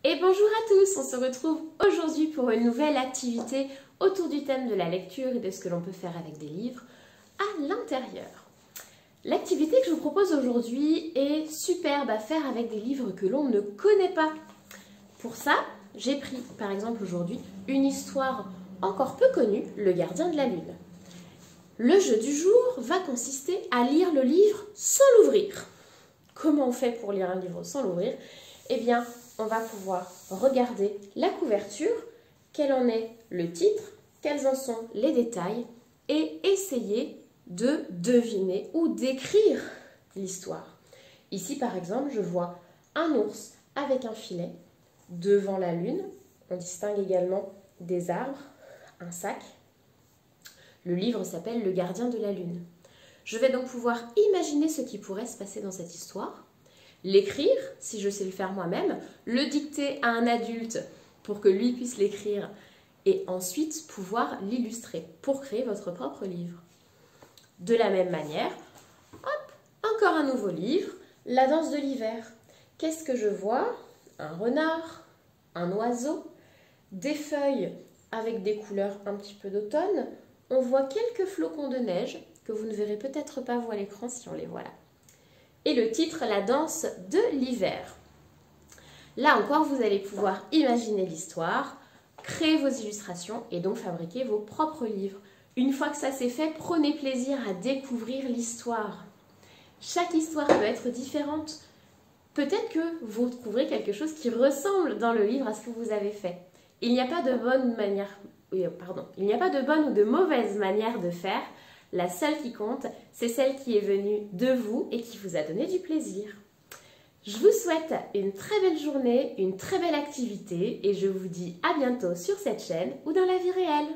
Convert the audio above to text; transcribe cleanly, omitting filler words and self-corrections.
Et bonjour à tous, on se retrouve aujourd'hui pour une nouvelle activité autour du thème de la lecture et de ce que l'on peut faire avec des livres à l'intérieur. L'activité que je vous propose aujourd'hui est superbe à faire avec des livres que l'on ne connaît pas. Pour ça, j'ai pris par exemple aujourd'hui une histoire encore peu connue, Le Gardien de la Lune. Le jeu du jour va consister à lire le livre sans l'ouvrir. Comment on fait pour lire un livre sans l'ouvrir? Eh bien, on va pouvoir regarder la couverture, quel en est le titre, quels en sont les détails et essayer de deviner ou d'écrire l'histoire. Ici, par exemple, je vois un ours avec un filet devant la lune. On distingue également des arbres, un sac. Le livre s'appelle Le Gardien de la Lune. Je vais donc pouvoir imaginer ce qui pourrait se passer dans cette histoire, l'écrire, si je sais le faire moi-même, le dicter à un adulte pour que lui puisse l'écrire et ensuite pouvoir l'illustrer pour créer votre propre livre. De la même manière, hop, encore un nouveau livre, La danse de l'hiver. Qu'est-ce que je vois? Un renard, un oiseau, des feuilles avec des couleurs un petit peu d'automne. On voit quelques flocons de neige que vous ne verrez peut-être pas vous à l'écran si on les voit là. Et le titre, La danse de l'hiver. Là encore, vous allez pouvoir imaginer l'histoire, créer vos illustrations et donc fabriquer vos propres livres. Une fois que ça c'est fait, prenez plaisir à découvrir l'histoire. Chaque histoire peut être différente. Peut-être que vous trouverez quelque chose qui ressemble dans le livre à ce que vous avez fait. Il n'y a pas de bonne manière, il n'y a pas de bonne ou de mauvaise manière de faire. La seule qui compte, c'est celle qui est venue de vous et qui vous a donné du plaisir. Je vous souhaite une très belle journée, une très belle activité et je vous dis à bientôt sur cette chaîne ou dans la vie réelle.